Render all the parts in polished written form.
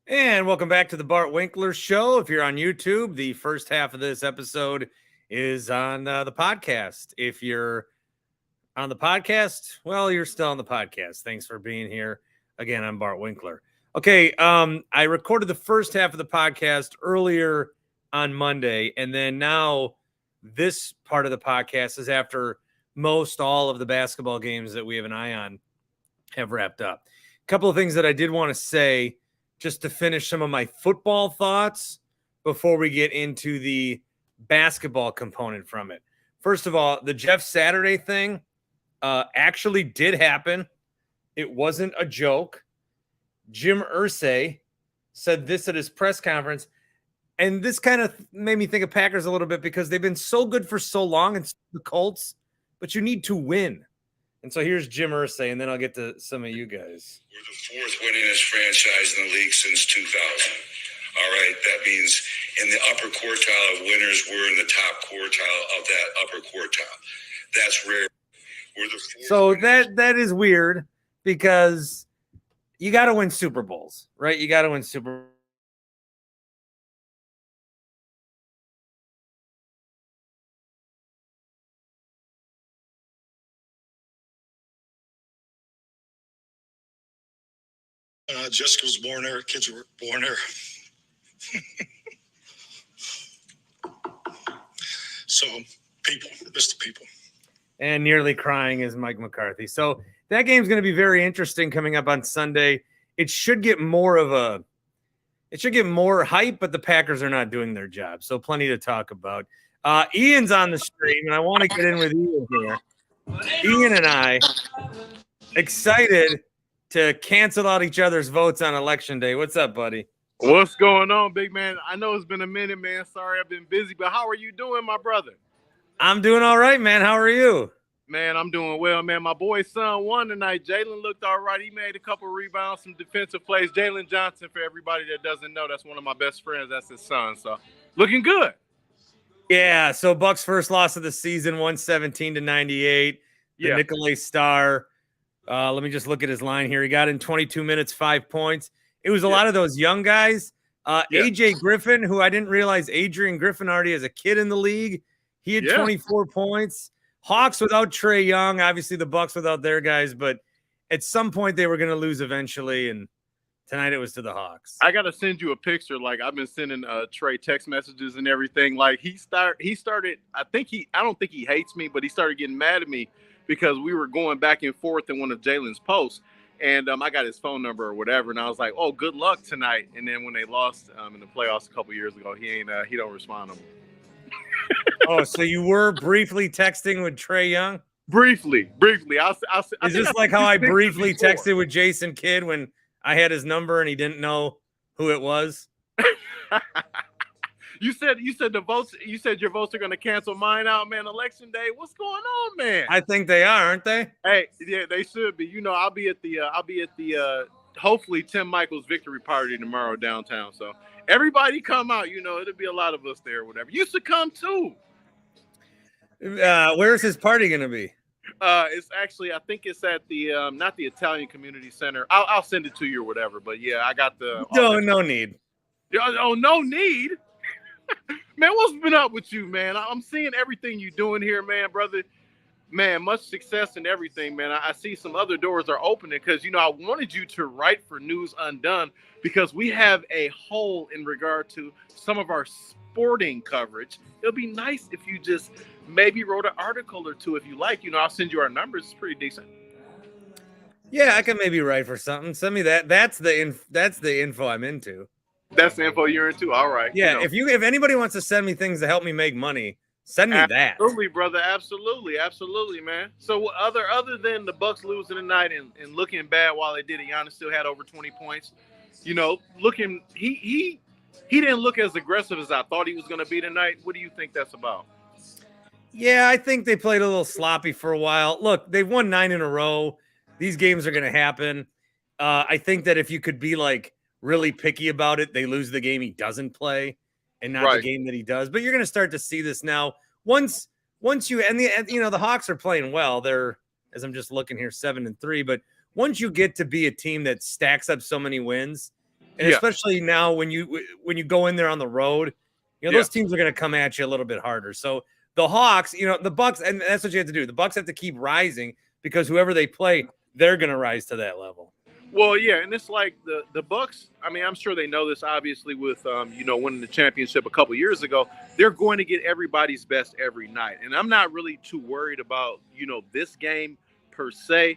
And welcome back to the Bart Winkler Show. If you're on YouTube, the first half of this episode is on the podcast. If you're on the podcast, well, you're still on the podcast. Thanks for being here. Again, I'm Bart Winkler. Okay, I recorded the first half of the podcast earlier on Monday, and then now this part of the podcast is after most all of the basketball games that we have an eye on have wrapped up. A couple of things that I did want to say just to finish some of my football thoughts before we get into the basketball component from it. First of all, the Jeff Saturday thing actually did happen. It wasn't a joke. Jim Irsay said this at his press conference, and this kind of made me think of Packers a little bit because they've been so good for so long, and the Colts, but you need to win. And so here's Jim Irsay, and then I'll get to some of you guys. We're the fourth winningest franchise in the league since 2000. All right, that means in the upper quartile of winners, we're in the top quartile of that upper quartile. That's rare. We're the fourth. So that is weird because you got to win Super Bowls, right? You got to win Super Bowls. Jessica was born there. Kids were born there. So, people, Mr. People. And nearly crying is Mike McCarthy. So that game's going to be very interesting coming up on Sunday. It should get more hype, but the Packers are not doing their job. So plenty to talk about. Ian's on the stream, and I want to get in with Ian here. Ian and I excited to cancel out each other's votes on Election Day. What's up, buddy? What's going on, big man? I know it's been a minute, man. Sorry I've been busy, but how are you doing, my brother? I'm doing all right, man. How are you? Man, I'm doing well, man. My boy's son won tonight. Jalen looked all right. He made a couple rebounds, some defensive plays. Jalen Johnson, for everybody that doesn't know, that's one of my best friends. That's his son. So, looking good. Yeah, so Bucks' first loss of the season, 117-98. The Nicolay Star. Let me just look at his line here. He got in 22 minutes, 5 points. It was a lot of those young guys. AJ Griffin, who I didn't realize Adrian Griffin already as a kid in the league. He had 24 points. Hawks without Trae Young. Obviously, the Bucks without their guys. But at some point, they were going to lose eventually. And tonight, it was to the Hawks. I got to send you a picture. Like, I've been sending Trae text messages and everything. Like, he started, I don't think he hates me, but he started getting mad at me because we were going back and forth in one of Jalen's posts. And I got his phone number or whatever, and I was like, "Oh, good luck tonight." And then when they lost in the playoffs a couple years ago, he don't respond to me. Oh, so you were briefly texting with Trae Young? Briefly. Is this like how I briefly texted with Jason Kidd when I had his number and he didn't know who it was? You said the votes. You said your votes are going to cancel mine out, man. Election day. What's going on, man? I think they are, aren't they? Hey, yeah, they should be. You know, I'll be at the hopefully Tim Michaels victory party tomorrow downtown. So everybody come out. You know, it'll be a lot of us there. Or whatever. You should come too. Where's his party going to be? It's actually, I think it's at the not the Italian Community Center. I'll send it to you or whatever. But yeah, I got the. No need. Oh, no need. Man, what's been up with you, man? I'm seeing everything you're doing here, man, brother. Man, much success and everything, man. I see some other doors are opening because, you know, I wanted you to write for News Undone because we have a hole in regard to some of our sporting coverage. It'll be nice if you just maybe wrote an article or two if you like. You know, I'll send you our numbers. It's pretty decent. Yeah, I can maybe write for something. Send me that. That's the info I'm into. That's the info you're into. All right. Yeah. You know. If anybody wants to send me things to help me make money, send me that. Absolutely, brother. Absolutely, man. So other than the Bucks losing tonight and looking bad while they did it, Giannis still had over 20 points. You know, looking he didn't look as aggressive as I thought he was going to be tonight. What do you think that's about? Yeah, I think they played a little sloppy for a while. Look, they've won 9 in a row. These games are going to happen. I think that if you could be like really picky about it, they lose the game he doesn't play and not the game that he does. But you're going to start to see this now. Once you the Hawks are playing well. They're, as I'm just looking here, 7-3. But once you get to be a team that stacks up so many wins, And Yeah. especially now when you go in there on the road, those teams are going to come at you a little bit harder. So the Hawks, the Bucks, and that's what you have to do. The Bucks have to keep rising because whoever they play, they're going to rise to that level. Well, yeah, and it's like the Bucks. I mean, I'm sure they know this. Obviously, with winning the championship a couple years ago, they're going to get everybody's best every night. And I'm not really too worried about this game per se.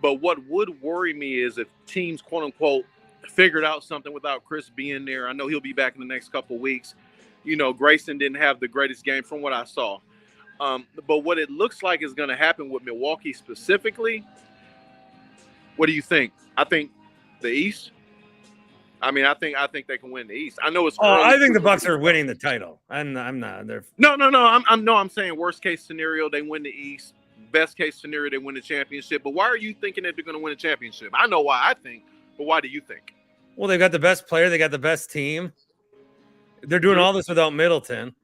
But what would worry me is if teams, quote unquote, figured out something without Chris being there. I know he'll be back in the next couple of weeks. Grayson didn't have the greatest game from what I saw. But what it looks like is going to happen with Milwaukee specifically. What do you think? I think the East. I mean, I think they can win the East. I know it's. Oh, I think the Bucks are winning the title. I'm not. They're no. I'm saying worst case scenario, they win the East. Best case scenario, they win the championship. But why are you thinking that they're going to win a championship? I know why I think, but why do you think? Well, they've got the best player. They got the best team. They're doing all this without Middleton.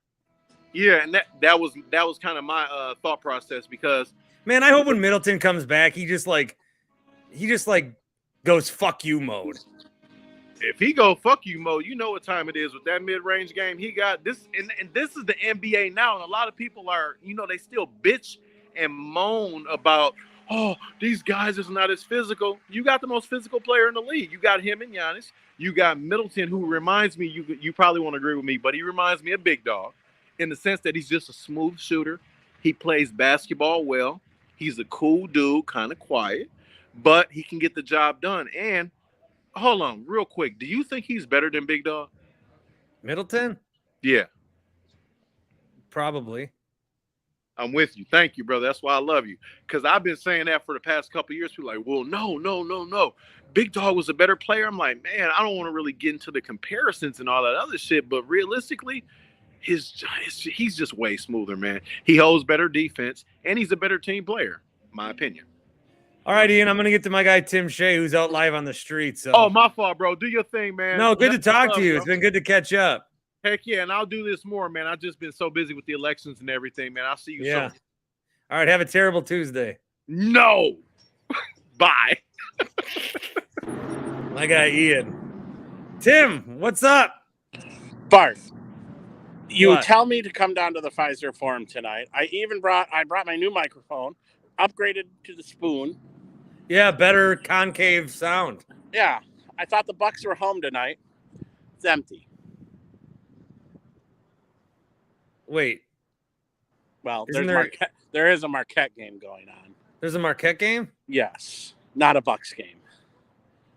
Yeah, and that was kind of my thought process because. Man, I hope when Middleton comes back, he just goes fuck you mode. If he go fuck you mode, you know what time it is with that mid-range game he got. This and this is the NBA now, and a lot of people are, they still bitch and moan about, oh, these guys is not as physical. You got the most physical player in the league. You got him and Giannis. You got Middleton, who reminds me, you probably won't agree with me, but he reminds me of Big Dog in the sense that he's just a smooth shooter. He plays basketball well. He's a cool dude, kind of quiet, but he can get the job done. And hold on, real quick. Do you think he's better than Big Dog? Middleton? Yeah. Probably. I'm with you. Thank you, brother. That's why I love you. Because I've been saying that for the past couple of years. People are like, well, no. Big Dog was a better player. I'm like, man, I don't want to really get into the comparisons and all that other shit. But realistically, he's just way smoother, man. He holds better defense, and he's a better team player, my opinion. All right, Ian, I'm going to get to my guy, Tim Shea, who's out live on the street. So. Oh, my fault, bro. Do your thing, man. No, good to talk to you. Bro. It's been good to catch up. Heck yeah, and I'll do this more, man. I've just been so busy with the elections and everything, man. I'll see you soon. All right, have a terrible Tuesday. No. Bye. My guy, Ian. Tim, what's up? Bart, you What? tell me to come down to the Pfizer Forum tonight. I brought my new microphone, upgraded to the spoon. Yeah, better concave sound. Yeah, I thought the Bucks were home tonight. It's empty. Wait, Well, Isn't there- there is a Marquette game going on. there's a Marquette game? Yes, not a Bucks game.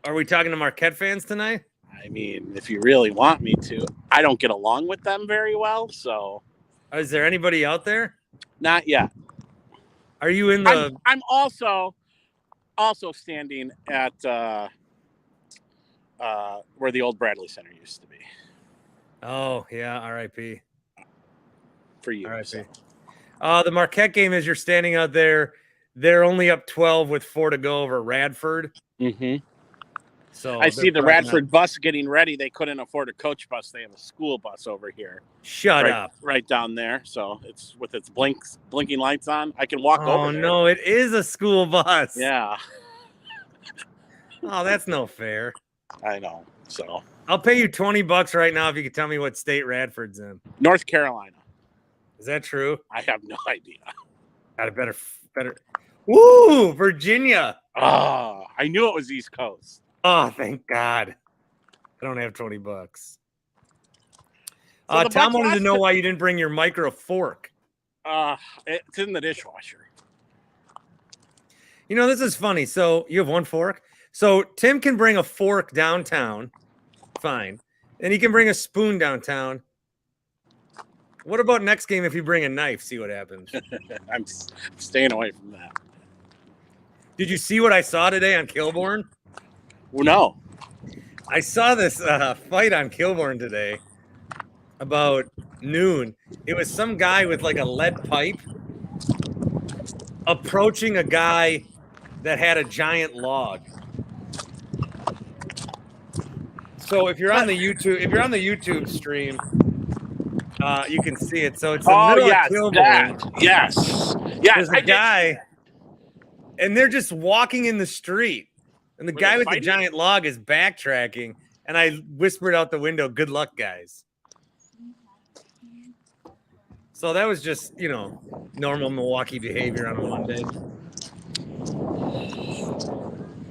Are we talking to Marquette fans tonight? I mean, if you really want me to. I don't get along with them very well, so Is there anybody out there? not yet. Are you in the... I'm also standing at where the old Bradley Center used to be Oh, yeah, R.I.P. for you. R.I.P. So. The Marquette game is you're standing out there. They're only up 12 with 4 to go over Radford. Mm-hmm. So I see the they're Radford bus getting ready. They couldn't afford a coach bus. They have a school bus over here. Shut up. Right down there. So it's with its blinking lights on. I can walk over Oh, there. no, it is a school bus. Yeah, Oh, that's no fair. I know. So I'll pay you $20 right now if you can tell me what state Radford's in. North Carolina. Is that true? I have no idea. Got a better. Woo, Virginia. Oh, I knew it was East Coast. Oh, thank God. I don't have $20. So the Tom Bucks wanted to lost know it. why you didn't bring your micro fork. It's in the dishwasher. This is funny. So you have one fork. So Tim can bring a fork downtown. Fine. And he can bring a spoon downtown. What about next game if you bring a knife? See what happens. I'm staying away from that. Did you see what I saw today on Kilborn? Well, no. I saw this fight on Kilborn today about noon. It was some guy with like a lead pipe approaching a guy that had a giant log. So if you're on the YouTube stream, you can see it. So it's the middle yes, of Kilborn. that. Yes. There's a guy, and they're just walking in the street. And the Were guy they with the fighting? giant log is backtracking, and I whispered out the window, "Good luck, guys." So that was just, normal Milwaukee behavior on a Monday.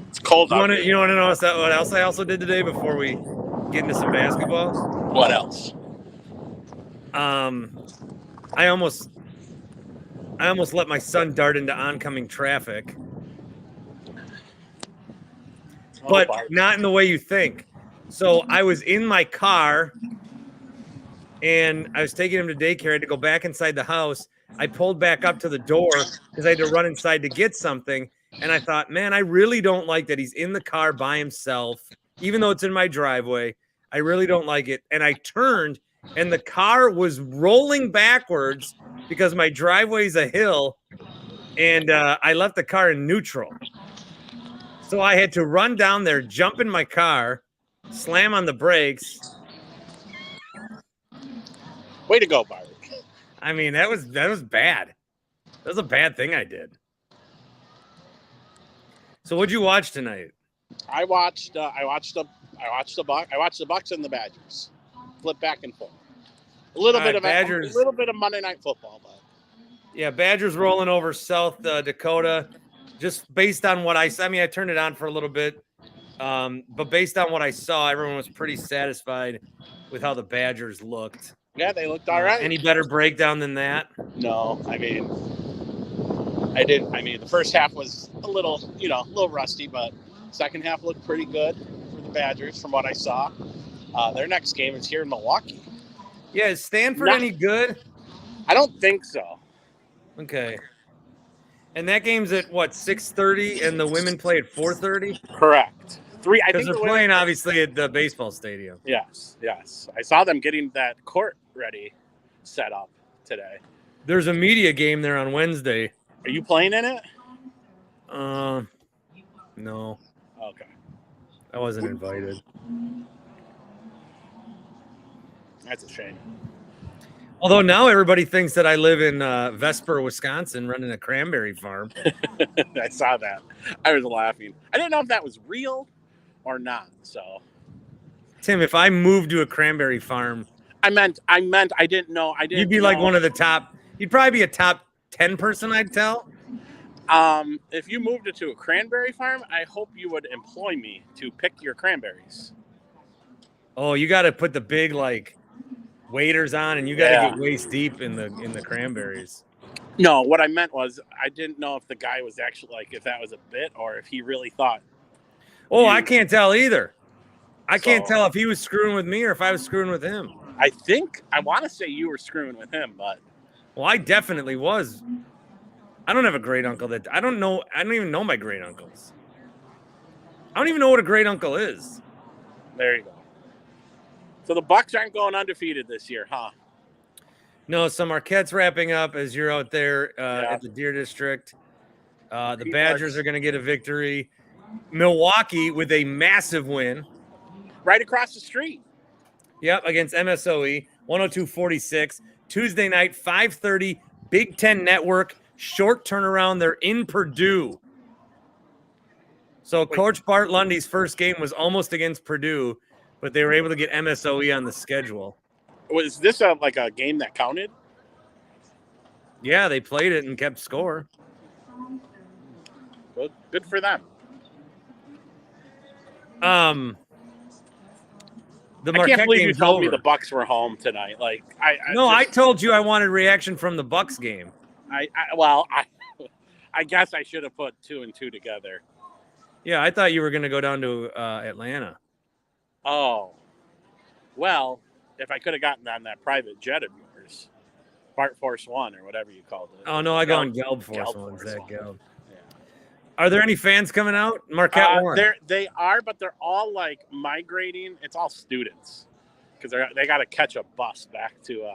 It's cold You out want to here. know what else I also did today before we get into some basketball? What else? I almost let my son dart into oncoming traffic, but not in the way you think. So I was in my car and I was taking him to daycare. I had to go back inside the house. I pulled back up to the door because I had to run inside to get something. And I thought, man, I really don't like that he's in the car by himself, even though it's in my driveway. I really don't like it. And I turned and the car was rolling backwards because my driveway's a hill. And I left the car in neutral. So I had to run down there, jump in my car, slam on the brakes. Way to go, Bart. I mean, that was bad. That was a bad thing I did. So what'd you watch tonight? I watched the Bucks and the Badgers. Flip back and forth. A little bit of Monday Night Football, but yeah, Badgers rolling over South Dakota. Just based on what I turned it on for a little bit, but based on what I saw, everyone was pretty satisfied with how the Badgers looked. Yeah, they looked all right. Any better breakdown than that? No, I mean, the first half was a little rusty, but second half looked pretty good for the Badgers from what I saw. Their next game is here in Milwaukee. Yeah, is Stanford any good? I don't think so. Okay. And that game's at what, 6:30, and the women play at 4:30? Correct. Because they're playing obviously at the baseball stadium. Yes. I saw them getting that court ready, set up today. There's a media game there on Wednesday. Are you playing in it? No. Okay. I wasn't invited. That's a shame. Although now everybody thinks that I live in Vesper, Wisconsin, running a cranberry farm. I saw that. I was laughing. I didn't know if that was real or not. So, Tim, if I moved to a cranberry farm, I meant. I didn't know. You'd be like one of the top. You'd probably be a top 10 person, I'd tell. If you moved it to a cranberry farm, I hope you would employ me to pick your cranberries. Oh, you got to put the big waders on, and you got to get waist deep in the cranberries. No, what I meant was I didn't know if the guy was actually if that was a bit or if he really thought. Oh, I can't tell either. I can't tell if he was screwing with me or if I was screwing with him. I want to say you were screwing with him, but. Well, I definitely was. I don't have a great uncle I don't know. I don't even know my great uncles. I don't even know what a great uncle is. There you go. So the Bucks aren't going undefeated this year, huh? No, so Marquette's wrapping up as you're out there at the Deer District. The Badgers are going to get a victory. Milwaukee with a massive win. Right across the street. Yep, against MSOE, 102-46. Tuesday night, 5:30, Big Ten Network. Short turnaround. They're in Purdue. So Coach Bart Lundy's first game was almost against Purdue, but they were able to get MSOE on the schedule. Was this a game that counted? Yeah, they played it and kept score. Well, good for them. The I Marquette can't believe you game's told me over. the Bucks were home tonight. I told you I wanted reaction from the Bucks game. I guess I should have put 2 and 2 together. Yeah, I thought you were going to go down to Atlanta. Oh, well, if I could have gotten on that private jet of yours, Bart Force One or whatever you called it. Oh no, I go on Gelb Force One. Zach Gelb. Yeah. Are there any fans coming out? Marquette won. They are, but they're all migrating. It's all students because they got to catch a bus back to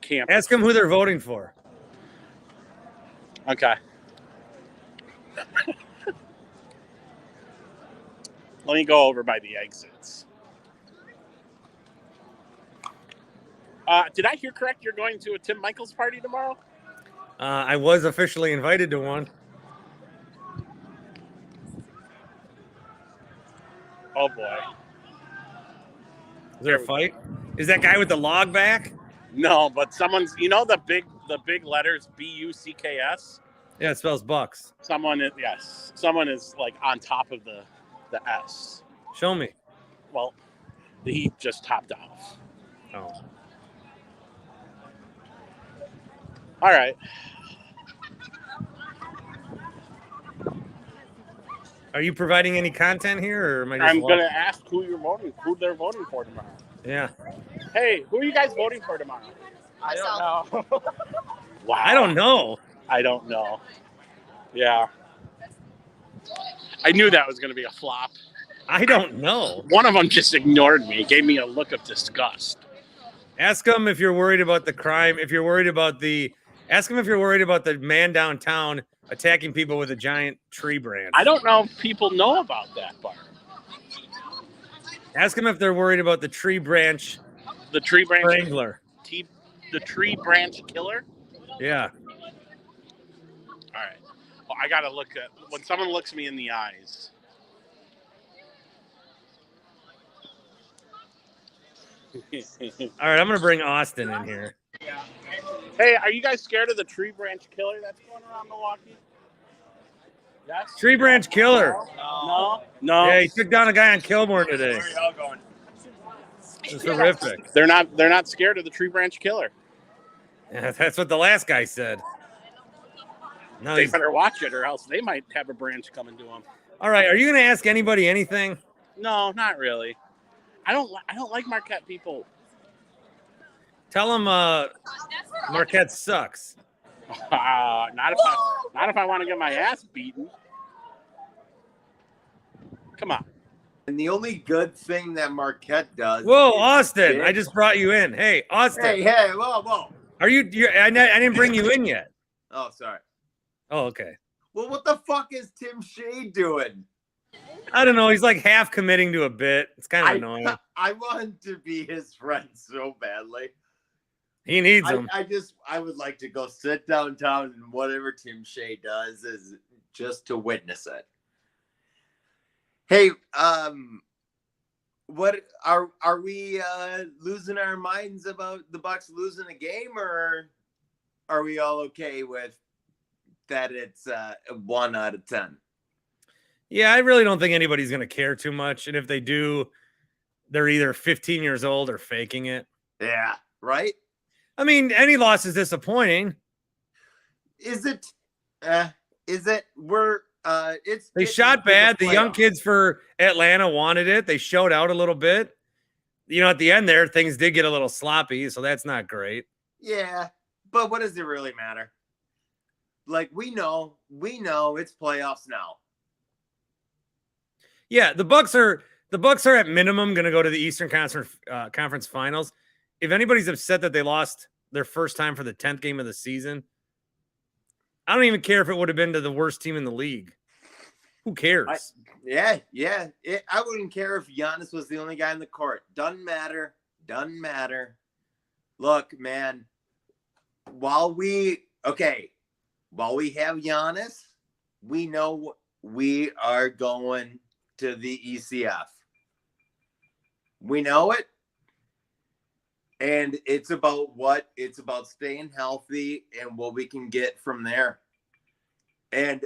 campus. Ask them who they're voting for. Okay. Let me go over by the exits. Did I hear correct? You're going to a Tim Michaels party tomorrow? I was officially invited to one. Oh boy. Is there a fight? Is that guy with the log back? No, but someone's. You know the big letters BUCKS. Yeah, it spells Bucks. Someone is like on top of the S. Show me. Well, he just topped off. Oh. All right. Are you providing any content here, or am I just I'm gonna ask who they're voting for tomorrow. Yeah. Hey, who are you guys voting for tomorrow? I don't know. Wow. I don't know. I don't know. Yeah. I knew that was gonna be a flop. I don't know. One of them just ignored me, gave me a look of disgust. Ask them if you're worried about the crime. If you're worried about ask them if you're worried about the man downtown attacking people with a giant tree branch. I don't know if people know about that part. Ask them if they're worried about the tree branch The tree branch strangler. The tree branch killer? Yeah. All right. Well, I gotta look at when someone looks me in the eyes. All right, I'm gonna bring Austin in here. Hey, are you guys scared of the tree branch killer that's going around Milwaukee? Yes. Tree branch killer. No. Yeah, he took down a guy on Kilbourne today. Where are y'all going? It's horrific. They're not scared of the tree branch killer. Yeah, that's what the last guy said. No, They he's, better watch it, or else they might have a branch coming to them. all right. Are you gonna ask anybody anything? No, not really. I don't like Marquette people. Tell them Marquette sucks. Not if I want to get my ass beaten. Come on. And the only good thing that Marquette does. Whoa, is Austin! bitch. I just brought you in. Hey, Austin. Hey, whoa. Are you? I didn't bring you in yet. Oh, sorry. Oh, okay. Well, what the fuck is Tim Shea doing? I don't know. He's like half committing to a bit. It's kind of annoying. I want to be his friend so badly. He needs him. I would like to go sit downtown and whatever Tim Shea does is just to witness it. Hey, what are we losing our minds about the Bucks losing a game, or are we all okay with that? It's 1 out of 10. Yeah, I really don't think anybody's going to care too much. And if they do, they're either 15 years old or faking it. Yeah, right. I mean, any loss is disappointing. Is it? Is it? It's. They shot bad. The young kids for Atlanta wanted it. They showed out a little bit. You know, at the end there, things did get a little sloppy, so that's not great. Yeah, but what does it really matter? Like we know it's playoffs now. Yeah, the Bucks are at minimum going to go to the Eastern Conference Finals. If anybody's upset that they lost their first time for the 10th game of the season, I don't even care if it would have been to the worst team in the league. Who cares? Yeah. I wouldn't care if Giannis was the only guy in the court. Doesn't matter. Look, man, while we have Giannis, we know we are going to the ECF. We know it. And it's about staying healthy and what we can get from there. And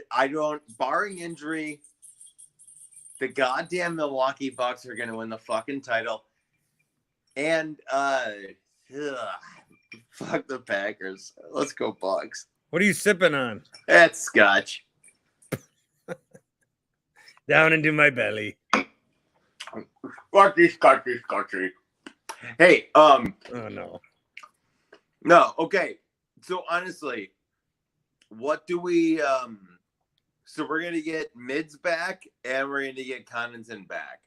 barring injury, the goddamn Milwaukee Bucks are going to win the fucking title. And fuck the Packers. Let's go Bucks. What are you sipping on? That's scotch. Down into my belly. Scotchy. Hey, Oh no. No, okay. So honestly, what do we so we're gonna get Mids back and we're gonna get Connaughton back.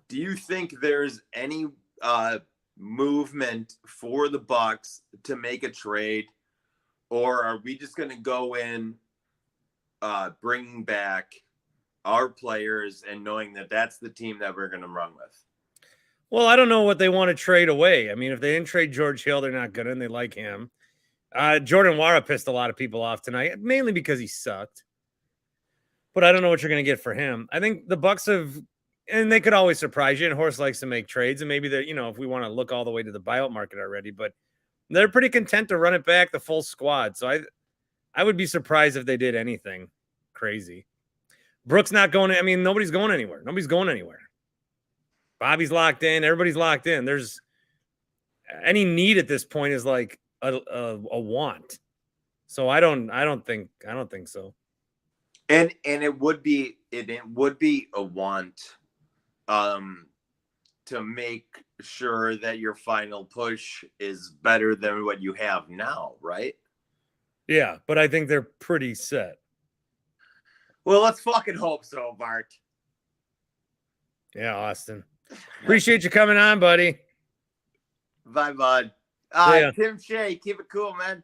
Do you think there's any movement for the Bucks to make a trade, or are we just gonna go in bringing back our players and knowing that that's the team that we're gonna run with? Well, I don't know what they want to trade away. I mean, if they didn't trade George Hill, they're not good and they like him. Jordan Wara pissed a lot of people off tonight, mainly because he sucked. But I don't know what you're going to get for him. I think the Bucks have and they could always surprise you. And Horse likes to make trades, and maybe they're, if we want to look all the way to the buyout market already, but they're pretty content to run it back the full squad. So I would be surprised if they did anything crazy. Brooks not going. I mean, nobody's going anywhere. Nobody's going anywhere. Bobby's locked in. Everybody's locked in. There's any need at this point is like a want. So I don't think so. And it would be a want to make sure that your final push is better than what you have now, right? Yeah, but I think they're pretty set. Well, let's fucking hope so, Bart. Yeah, Austin. Appreciate you coming on, buddy. Bye, bud. Yeah. Tim Shea, keep it cool, man.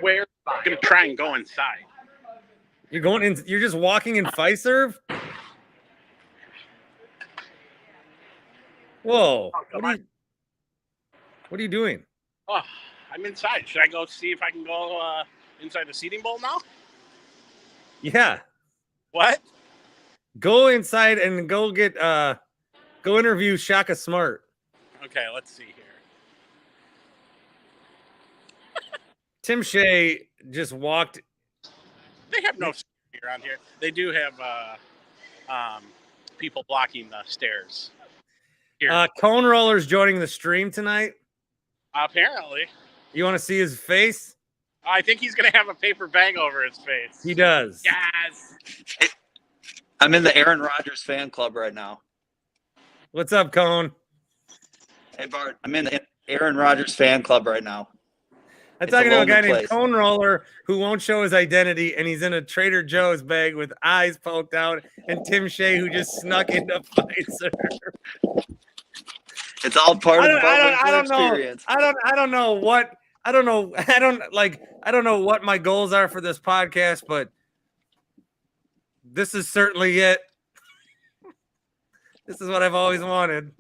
Where I'm gonna try and go inside. You're going in. You're just walking in Fiserv. Whoa! What are you doing? Oh, I'm inside. Should I go see if I can go inside the seating bowl now? Yeah, What? go inside and go get go interview Shaka Smart. Okay, let's see here. Tim Shea just walked. They have no security around here. They do have people blocking the stairs. Here. Cone Roller's joining the stream tonight. Apparently. You want to see his face? I think he's going to have a paper bag over his face. He does. Yes. I'm in the Aaron Rodgers fan club right now. What's up, Cone? Hey, Bart. I'm in the Aaron Rodgers fan club right now. I'm It's a talking to a guy lonely named place. Cone Roller who won't show his identity, and he's in a Trader Joe's bag with eyes poked out, and Tim Shea who just snuck into Pfizer. It's all part of the I don't know. experience. I don't know what my goals are for this podcast, but this is certainly it. This is what I've always wanted.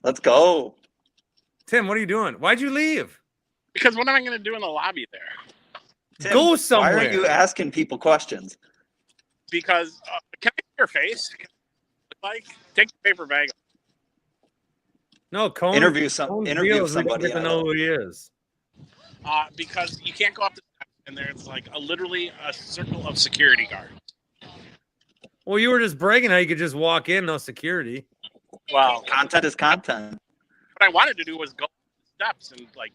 Let's go. Tim, what are you doing? Why'd you leave? Because what am I going to do in the lobby there? Tim, Go somewhere. Why aren't you asking people questions? Because can I see your face? Like, take the paper bag. No, Cone. Interview Cone interview feels we don't somebody. get to know who he is. Because you can't go up the steps, and there's like literally a circle of security guards. Well, you were just bragging how you could just walk in, no security. Well, Content is content. what I wanted to do was go up the steps and like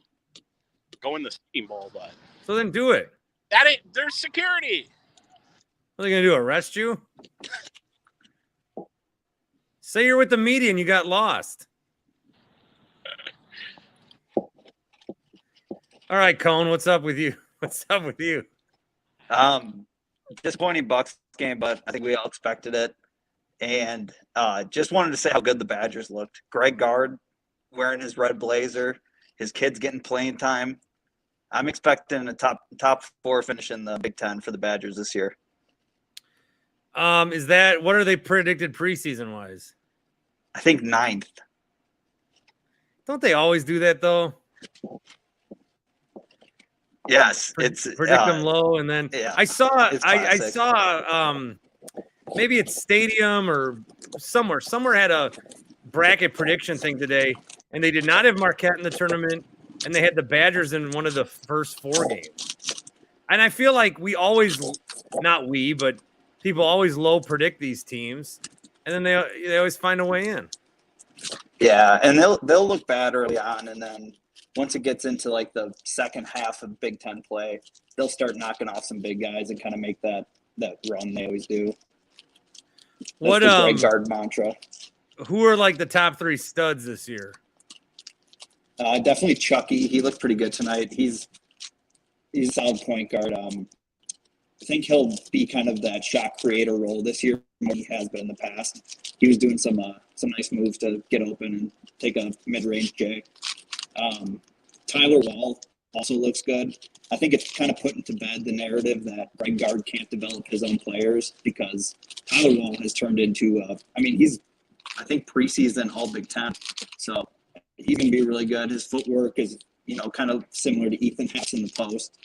go in the steam bowl, but So then do it. that ain't. There's security. What are they gonna do? Arrest you? Say you're with the media and you got lost. All right, Cone, what's up with you? What's up with you? Disappointing Bucks game, but I think we all expected it. And just wanted to say how good the Badgers looked. Greg Gard wearing his red blazer, his kids getting playing time. I'm expecting a top four finish in the Big Ten for the Badgers this year. Is that what are they predicted preseason wise? I think 9th. Don't they always do that though? Yes, it's Predict them low, and then yeah, I saw it's I classic. saw maybe it's Stadium or somewhere had a bracket prediction thing today, and they did not have Marquette in the tournament, and they had the Badgers in one of the first 4 games. And I feel like we always, not we, but people always low predict these teams, and then they always find a way in. Yeah, and they'll look bad early on, and then once it gets into like the second half of Big Ten play, they'll start knocking off some big guys and kind of make that run they always do. That's What the Greg Gard mantra. who are like the top 3 studs this year? Definitely Chucky. He looked pretty good tonight. He's a solid point guard. I think he'll be kind of that shot creator role this year more than he has been in the past. He was doing some nice moves to get open and take a mid-range J. Tyler Wall also looks good. I think it's kind of putting to bed the narrative that Greg Gard can't develop his own players because Tyler Wall has turned into he's I think preseason all Big Ten. So he's going to be really good. His footwork is, kind of similar to Ethan Haps in the post.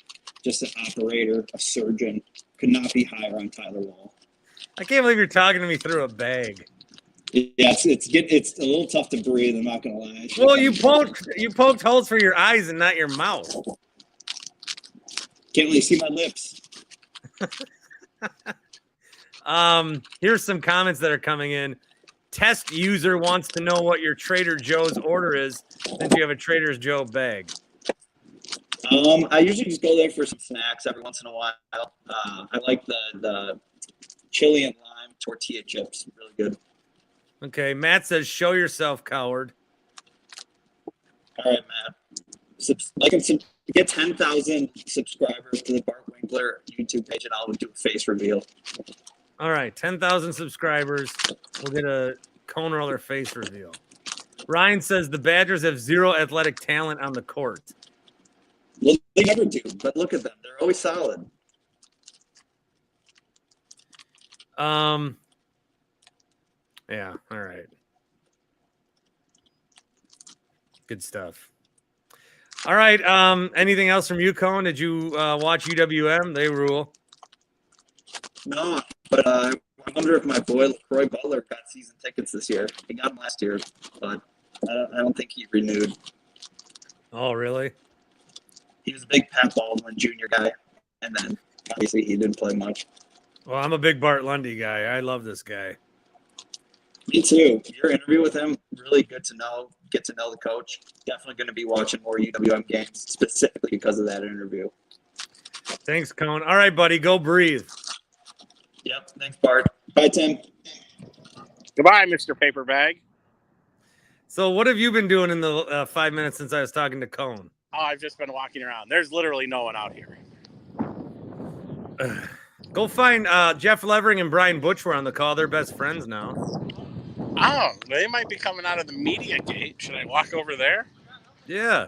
Just an operator, a surgeon. could not be higher on Tyler Wall. I can't believe you're talking to me through a bag. Yeah, it's a little tough to breathe. I'm not gonna lie. Well, you poked holes for your eyes and not your mouth. Can't really see my lips. Here's some comments that are coming in. Test user wants to know what your Trader Joe's order is since you have a Trader Joe bag. I usually just go there for some snacks every once in a while. I like the chili and lime tortilla chips. Really good. Okay, Matt says, "Show yourself, coward." All right, Matt. Get 10,000 subscribers to the Bart Winkler YouTube page, and I'll do a face reveal. All right, 10,000 subscribers. We'll get a cone roller face reveal. Ryan says the Badgers have zero athletic talent on the court. Well, they never do, but look at them. They're always solid. Yeah, all right. Good stuff. All right, anything else from you, Cone? Did you watch UWM? They rule. No, but I wonder if my boy LaCroix Butler got season tickets this year. He got them last year, but I don't think he renewed. Oh, really? He was a big Pat Baldwin Jr. guy, and then obviously he didn't play much. Well, I'm a big Bart Lundy guy. I love this guy. Me too. Your interview with him, really good to know. Get to know the coach. Definitely going to be watching more UWM games specifically because of that interview. Thanks, Cone. All right, buddy, go breathe. Yep. Thanks, Bart. Bye, Tim. Goodbye, Mr. Paper Bag. So what have you been doing in the 5 minutes since I was talking to Cone? Oh, I've just been walking around. There's literally no one out here. Go find Jeff Levering and Brian Butch were on the call. They're best friends now. Oh, they might be coming out of the media gate. Should I walk over there? Yeah.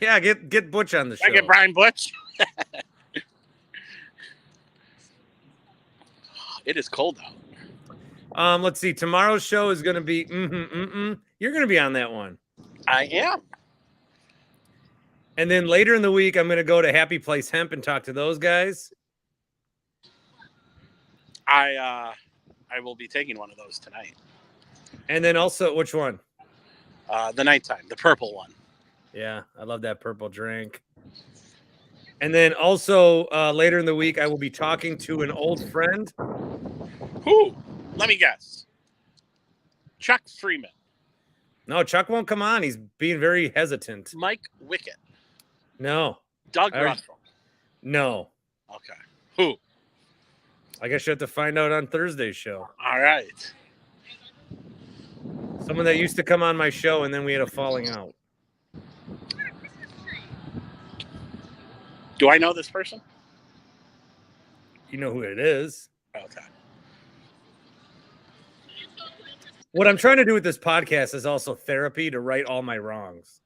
Yeah, get Butch on the show. I get Brian Butch. It is cold out. Let's see. Tomorrow's show is going to be You're going to be on that one. I am. And then later in the week, I'm going to go to Happy Place Hemp and talk to those guys. I will be taking one of those tonight. And then also, which one? The nighttime, the purple one. Yeah, I love that purple drink. And then also later in the week, I will be talking to an old friend. Who? Let me guess. Chuck Freeman. No, Chuck won't come on. He's being very hesitant. Mike Wickett. No. Doug Russell. No. Okay. Who? I guess you have to find out on Thursday's show. All right. Someone that used to come on my show, and then we had a falling out. Do I know this person? You know who it is. Okay. What I'm trying to do with this podcast is also therapy to right all my wrongs.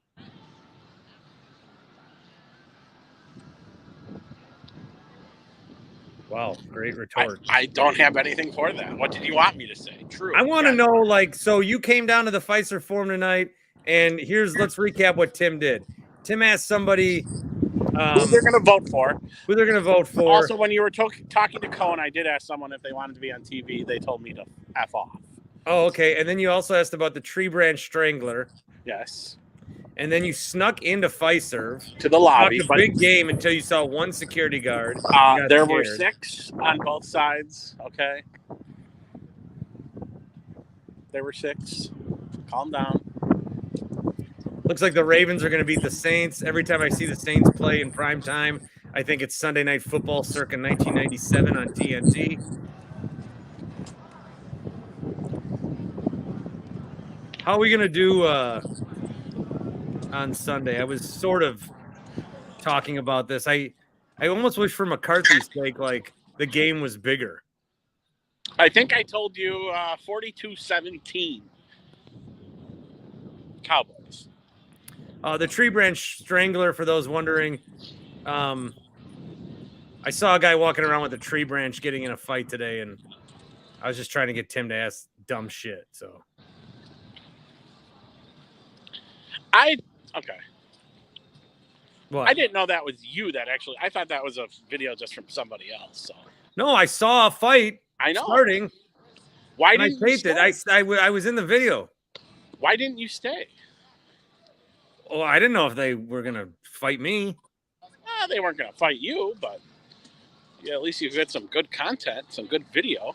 Wow, great retort. I don't have anything for that. What did you want me to say? True. I want to know, like, so you came down to the Fiserv Forum tonight, and let's recap what Tim did. Tim asked somebody who they're going to vote for. Who they're going to vote for. Also, when you were talking to Cohen, I did ask someone if they wanted to be on TV. They told me to F off. Oh, okay. And then you also asked about the Tree Branch Strangler. Yes. And then you snuck into Fiserv. To the lobby. Talked a big game until you saw one security guard. There were 6 on both sides. Okay. There were 6. Calm down. Looks like the Ravens are going to beat the Saints. Every time I see the Saints play in prime time, I think it's Sunday Night Football circa 1997 on TNT. How are we going to do on Sunday? I was sort of talking about this. I almost wish for McCarthy's sake, like, the game was bigger. I think I told you 42-17 Cowboys. The Tree Branch Strangler, for those wondering, I saw a guy walking around with a tree branch getting in a fight today, and I was just trying to get Tim to ask dumb shit. So, Okay. What? I didn't know that was you that actually. I thought that was a video just from somebody else. So No, I saw a fight I know. starting. Why And I didn't you taped stay? it. I was in the video. Why didn't you stay? Well, I didn't know if they were gonna fight me. They weren't going to fight you, but yeah, at least you get some good content, some good video.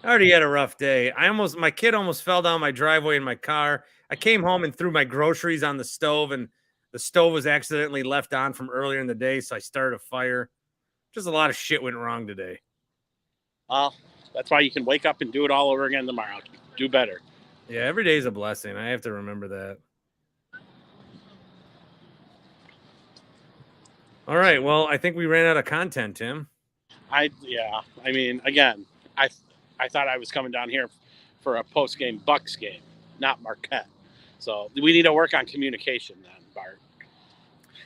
I already had a rough day. My kid almost fell down my driveway in my car. I came home and threw my groceries on the stove, and the stove was accidentally left on from earlier in the day, so I started a fire. Just a lot of shit went wrong today. Well, that's why you can wake up and do it all over again tomorrow. Do better. Yeah, every day is a blessing. I have to remember that. All right. Well, I think we ran out of content, Tim. I mean, again, I thought I was coming down here for a post-game Bucks game, not Marquette. So we need to work on communication then, Bart.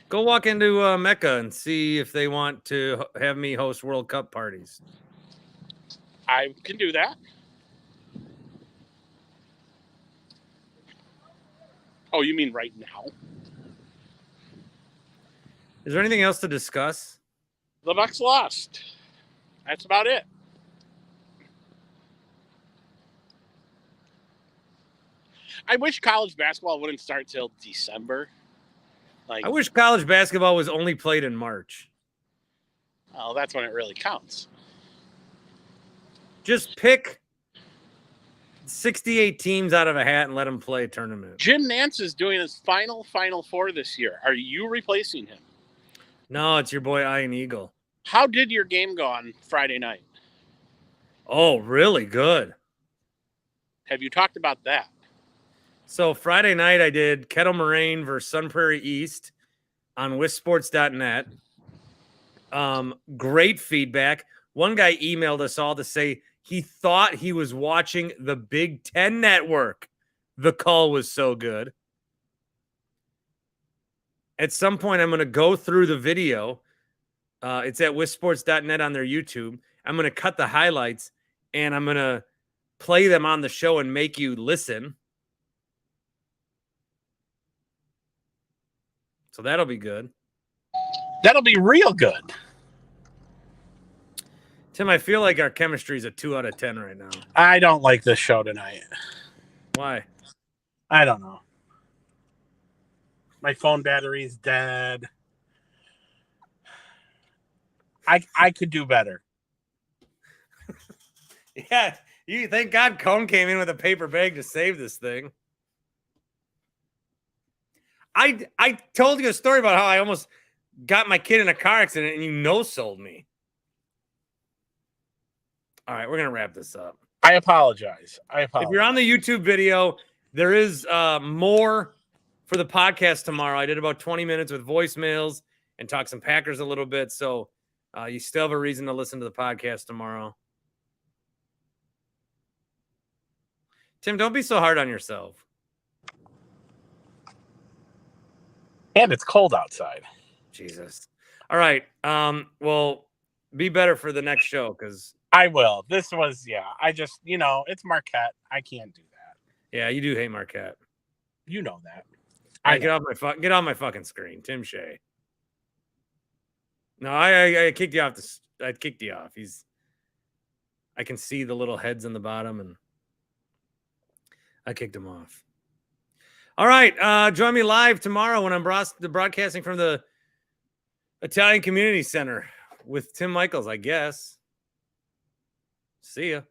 Go walk into Mecca and see if they want to have me host World Cup parties. I can do that. Oh, you mean right now? Is there anything else to discuss? The Bucks lost. That's about it. I wish college basketball wouldn't start till December. I wish college basketball was only played in March. Oh, that's when it really counts. Just pick 68 teams out of a hat and let them play a tournament. Jim Nance is doing his Final Four this year. Are you replacing him? No, it's your boy Iron Eagle. How did your game go on Friday night? Oh, really good. Have you talked about that? So Friday night I did Kettle Moraine versus Sun Prairie East on wisports.net. Great feedback. One guy emailed us all to say he thought he was watching the Big Ten Network. The call was so good. At some point, I'm going to go through the video. It's at wisports.net on their YouTube. I'm going to cut the highlights, and I'm going to play them on the show and make you listen. So that'll be good. That'll be real good. Tim, I feel like our chemistry is a 2 out of 10 right now. I don't like this show tonight. Why? I don't know. My phone battery's dead. I could do better. Yeah, you thank God Cone came in with a paper bag to save this thing. I told you a story about how I almost got my kid in a car accident and you no-sold me. All right, we're going to wrap this up. I apologize. If you're on the YouTube video, there is more for the podcast tomorrow. I did about 20 minutes with voicemails and talk some Packers a little bit. So you still have a reason to listen to the podcast tomorrow. Tim, don't be so hard on yourself. And it's cold outside. Jesus. All right. Well, be better for the next show because I will. This was, I just, it's Marquette. I can't do that. yeah, you do hate Marquette. You know that. Get off my fucking screen, Tim Shea. No, I kicked you off. I kicked you off. I can see the little heads in the bottom, and I kicked him off. All right, join me live tomorrow when I'm broadcasting from the Italian Community Center with Tim Michaels, I guess. See ya.